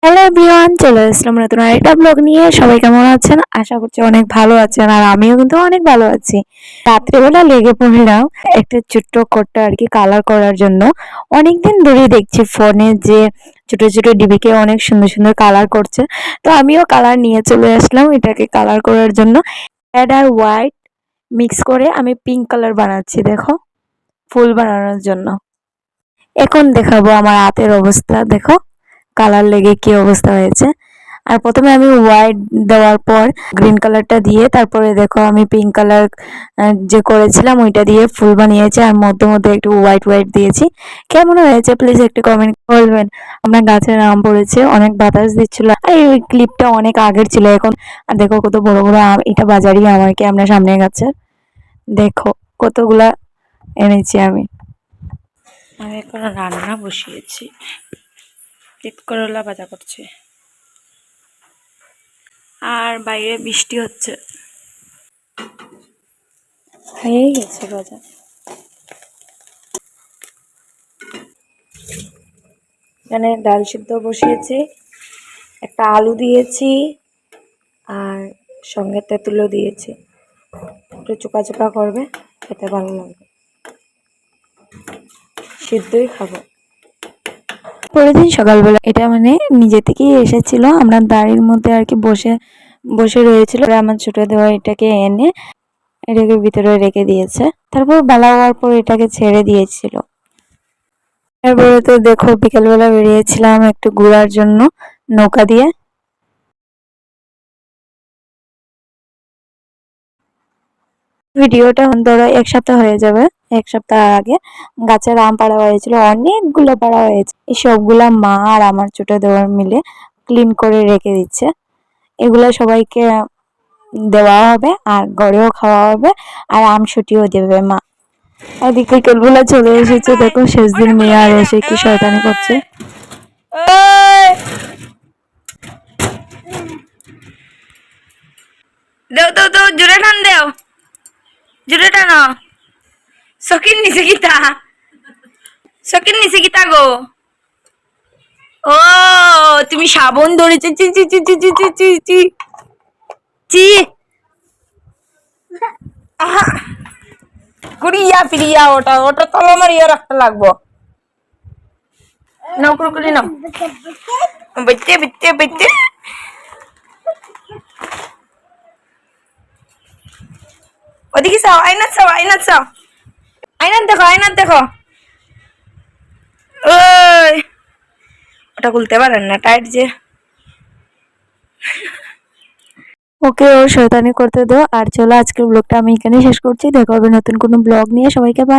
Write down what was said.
Hello everyone, চলে আসলাম নতুন আরেকটা ব্লগ নিয়ে। সবাই কেমন আছেন? আশা করছি অনেক ভালো আছেন, আর আমিও কিন্তু অনেক ভালো আছি। রাত্রেবেলা লেগে পড়লাম একটা ছোট্ট কোটটা আর কি কালার করার জন্য। অনেকদিন ধরেই দেখছি ফোনে যে ছোট ছোট ডিবিকে অনেক সুন্দর সুন্দর কালার করছে, তো আমিও কালার নিয়ে চলে আসলাম এটাকে কালার করার জন্য। রেড আর হোয়াইট মিক্স করে আমি পিঙ্ক কালার বানাচ্ছি, দেখো, ফুল বানানোর জন্য। এখন দেখাবো আমার হাতের অবস্থা, দেখো কালার লেগে কি অবস্থা হয়েছে। আর প্রথমে আমি হোয়াইট দেওয়ার পর গ্রিন কালারটা দিয়ে তারপরে দেখো আমি পিঙ্ক কালার যে করেছিলাম ওইটা দিয়ে ফুল বানিয়েছি, আর মধ্যে মধ্যে একটু হোয়াইট হোয়াইট দিয়েছি। কেমন হয়েছে প্লিজ একটু কমেন্ট করবেন। আমরা গাছের আম পড়েছে, অনেক বাতাস দিচ্ছিল, আর এই ক্লিপটা অনেক আগের ছিল এখন। আর দেখো কত বড় বড় আম, এটা বাজারি আম আর কি, আমরা সামনে গাছে দেখো কতগুলা এনেছি আমি। আমি এখন রান্না বসিয়েছি, তিত করলা ভাজা করছে, আর বাইরে বৃষ্টি হচ্ছে। হয়ে গেছে ভাজা। এখানে ডাল সিদ্ধ বসিয়েছি, একটা আলু দিয়েছি, আর সঙ্গে তেঁতুলও দিয়েছি। একটু চোকা চোকা করবে, খেতে ভালো লাগবে। সিদ্ধই খাবো। পরের দিন সকালবেলা এটা মানে নিজে থেকেই এসেছিল, আমরা বাড়ির মধ্যে আর কি বসে বসে রয়েছিল। আমার ছোট দেওয়া এটাকে এনে এটাকে ভিতরে রেখে দিয়েছে, তারপর বেলা হওয়ার পর এটাকে ছেড়ে দিয়েছিল। তারপরে তো দেখো বিকেলবেলা বেরিয়েছিলাম একটু ঘোরার জন্য নৌকা দিয়ে। ভিডিওটা ধরো এক সপ্তাহ হয়ে যাবে। এক সপ্তাহ আগে গাছের আম পাড়া হয়েছিল, অনেকগুলো পাড়া হয়েছে। এই সবগুলা মা আর আমার ছোট দেওয়ার মিলে ক্লিন করে রেখে দিচ্ছে। এগুলো সবাইকে দেওয়া হবে, আর গড়েও খাওয়া হবে, আর আমসুটিও দেবে মা। ওদিকে বিকেলবেলা চলে এসেছে, দেখো শেষ দিন মেয়ে আর এসে কি শয়তানি করছে। দেও তো তো জোরে টান দেও, জোরে টানো। সকির নিচে গীতা, সকির নিচে গীতা গো। ও তুমি সাবন ধরেছে, চি চি চি চি চি চি চি চি চি। গুড়িয়া ফিরিয়া ওটা ওটা তো আমার ইয়ে রাখতে লাগবো। নাও কুরকুরি নাও, বেতে বেতে বেতে। ওদিকে চাও, আয়নাত চাও, আয়নাত চাও, আয়নাত দেখো, আয়নাত দেখো। ওই ওটা খুলতে পারেন না, টাইট যে। ওকে ও শয়তানি করতে দাও। আর চলো আজকের ব্লগটা আমি এখানেই শেষ করছি, দেখা হবে নতুন কোনো ব্লগ নিয়ে। সবাইকে বাই।